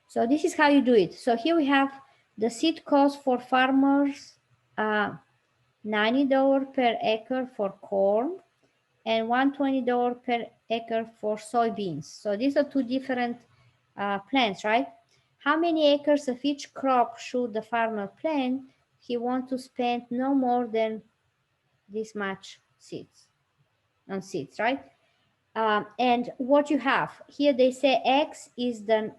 So this is how you do it. So here we have the seed cost for farmers, $90 per acre for corn and $120 per acre for soybeans. So these are two different plants, right? How many acres of each crop should the farmer plant? He wants to spend no more than this much seeds on seeds, right? And what you have here, they say X is the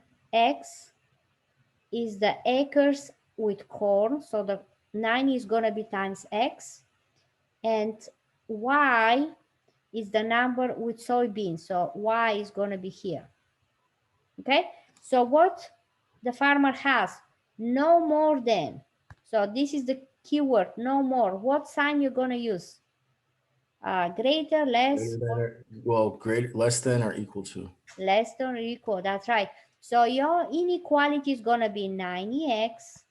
acres with corn. So the 9 is going to be times X, and Y is the number with soybeans. So Y is going to be here. Okay. So what the farmer has, no more than. So this is the keyword, no more. What sign you're going to use? Greater, less, Greater, less than or equal to. less than or equal. That's right. So your inequality is going to be 90x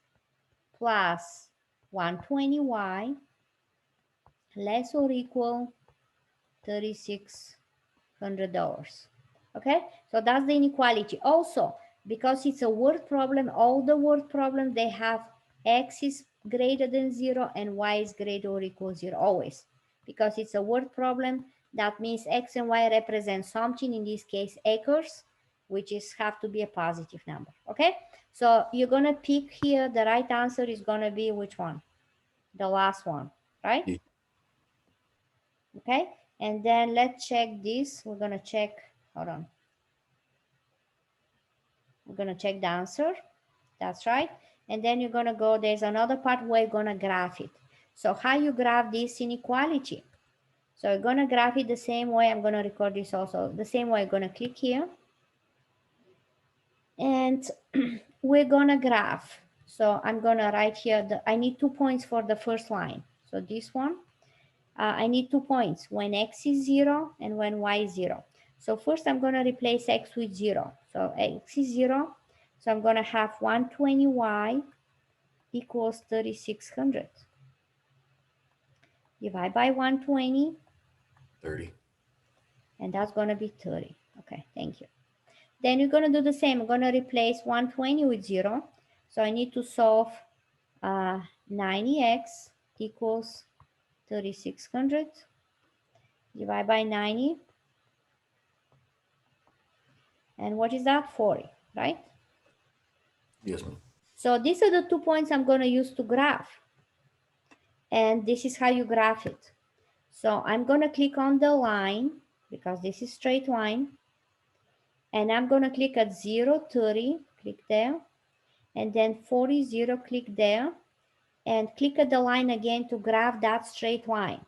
plus 120y less or equal $3,600. Okay, so that's the inequality. Also, because it's a word problem, all the word problems, they have x is greater than 0 and y is greater or equal 0 always. Because it's a word problem, that means x and y represent something, in this case acres, which is have to be a positive number. Okay, so you're gonna pick here, the right answer is gonna be which one? The last one, right? Yeah. Okay, and then let's check this. We're gonna check, hold on. We're gonna check the answer. That's right. And then you're gonna go, there's another part where you're gonna graph it. So how you graph this inequality? So you're gonna graph it the same way. I'm gonna record this also. The same way, you're gonna click here. And we're gonna graph. So I'm gonna write here, I need 2 points for the first line. So this one, I need 2 points when x is 0 and when y is 0. So first I'm gonna replace x with 0. So x is 0. So I'm gonna have 120y equals 3,600. Divide by 120. 30. And that's gonna be 30. Okay, thank you. Then you're gonna do the same. I'm gonna replace 120 with 0. So I need to solve 90x equals 3,600. Divide by 90. And what is that? 40, right? Yes, ma'am. So these are the 2 points I'm going to use to graph. And this is how you graph it. So I'm going to click on the line because this is straight line. And I'm going to click at 0, 30, click there. And then 40, 0, click there. And click at the line again to graph that straight line.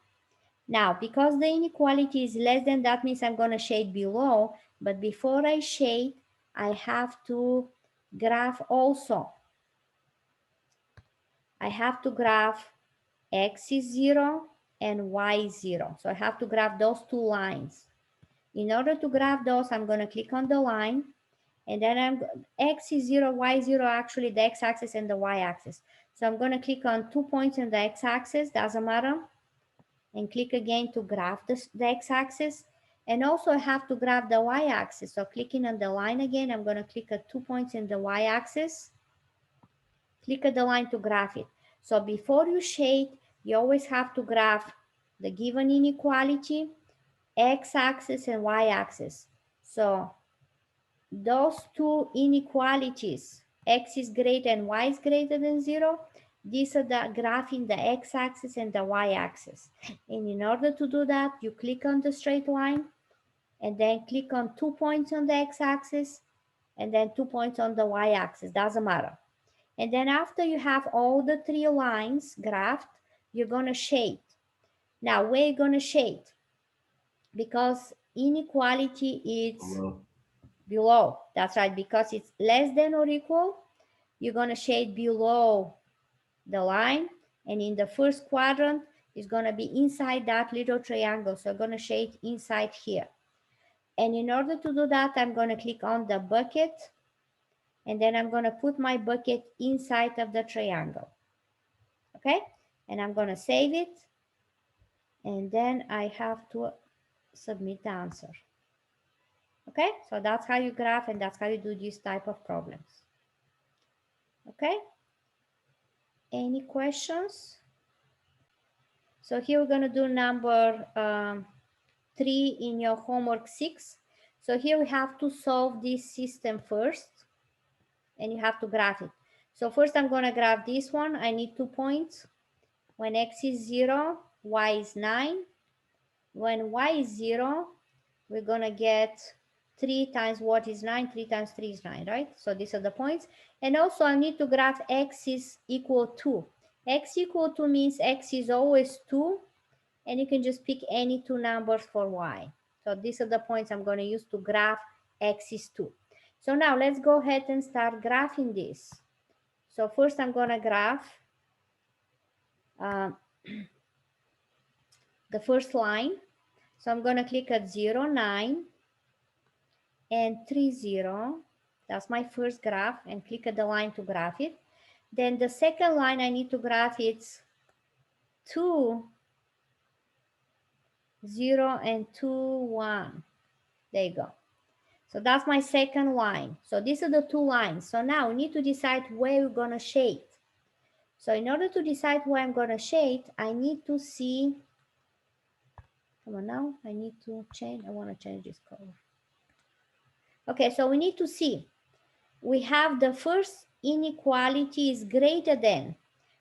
Now, because the inequality is less than, that means I'm going to shade below. But before I shade, I have to graph also. I have to graph x is 0 and y is 0. So I have to graph those two lines. In order to graph those, I'm going to click on the line. And then x is 0, y is 0, actually the x-axis and the y-axis. So I'm going to click on 2 points on the x-axis, doesn't matter. And click again to graph the x-axis. And also I have to graph the y-axis. So clicking on the line again, I'm going to click at 2 points in the y-axis. Click at the line to graph it. So before you shade, you always have to graph the given inequality, x-axis and y-axis. So those two inequalities, x is greater and y is greater than 0, these are the graphing the x-axis and the y-axis. And in order to do that, you click on the straight line and then click on 2 points on the x-axis and then 2 points on the y-axis, doesn't matter. And then after you have all the 3 lines graphed, you're gonna shade. Now, where are you gonna shade? Because inequality is below. That's right, because it's less than or equal, you're gonna shade below the line. And in the first quadrant, it's gonna be inside that little triangle. So I'm gonna shade inside here. And in order to do that, I'm gonna click on the bucket. And then I'm gonna put my bucket inside of the triangle. Okay, and I'm going to save it, and then I have to submit the answer. Okay, so that's how you graph, and that's how you do this type of problems. Okay. Any questions? So here we're going to do number 3 in your homework 6. So here we have to solve this system first, and you have to graph it. So first I'm going to graph this one. I need 2 points. When x is 0, y is 9. When y is 0, we're going to get 3 times what is 9, 3 times 3 is 9, right? So these are the points. And also I need to graph x is equal to. X equal to means x is always 2, and you can just pick any 2 numbers for y. So these are the points I'm going to use to graph x is 2. So now let's go ahead and start graphing this. So first I'm going to graph the first line. So I'm going to click at 0, 9, and 3, 0. That's my first graph, and click at the line to graph it. Then the second line I need to graph it's 2, 0, and 2, 1. There you go. So that's my second line. So these are the 2 lines. So now we need to decide where we're going to shade. So in order to decide where I'm going to shade, I need to see, come on now, I need to change, I want to change this color. Okay, so we need to see, we have the first inequality is greater than.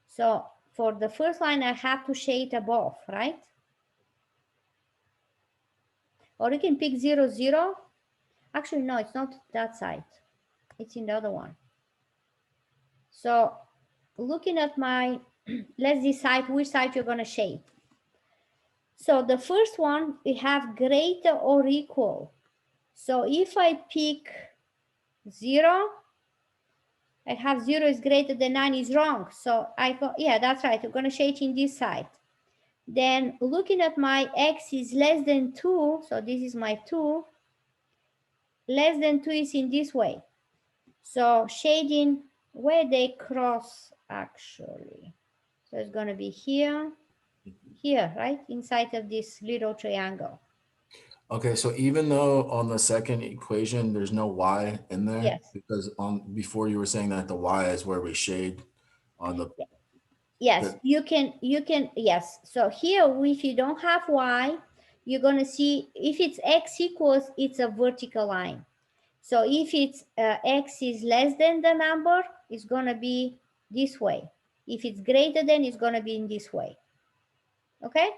So for the first line, I have to shade above, right? Or you can pick 0, 0. Actually, no, it's not that side. It's in the other one. So looking at my, let's decide which side you're going to shade. So the first one, we have greater or equal. So if I pick 0, I have 0 is greater than 9 is wrong. So I go, yeah, that's right. I'm going to shade in this side. Then looking at my x is less than 2. So this is my 2. Less than 2 is in this way. So shading where they cross actually. So it's going to be here, here, right? Inside of this little triangle. Okay, so even though on the second equation there's no y in there, Yes. because on before you were saying that the y is where we shade on the. Yes, you can, yes. So here, if you don't have y, you're going to see if it's x equals, it's a vertical line. So if it's x is less than the number, it's going to be this way. If it's greater than, it's going to be in this way. Okay?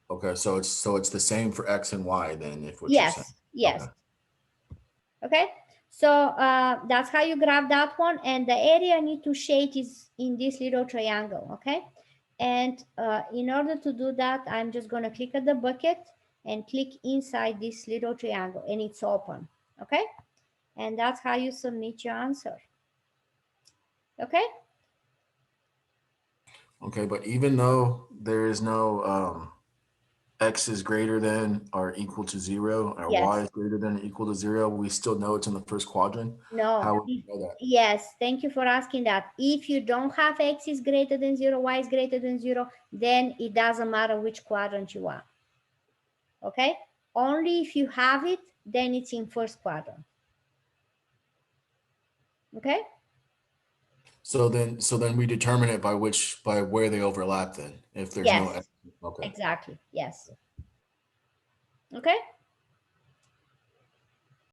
Okay, so it's the same for x and y then, if what you're saying. Yes, yes. Okay. Okay, so that's how you grab that one, and the area I need to shade is in this little triangle. Okay, and in order to do that, I'm just going to click at the bucket and click inside this little triangle, and it's open. Okay, and that's how you submit your answer. Okay. Okay, but even though there is no x is greater than or equal to 0, or Yes. y is greater than or equal to 0, we still know it's in the first quadrant? No. How would we know that? Yes, thank you for asking that. If you don't have x is greater than 0, y is greater than 0, then it doesn't matter which quadrant you are. Okay? Only if you have it, then it's in first quadrant. Okay? So then we determine it by where they overlap then. If there's no Yes. x. Okay. Exactly. Yes. Okay?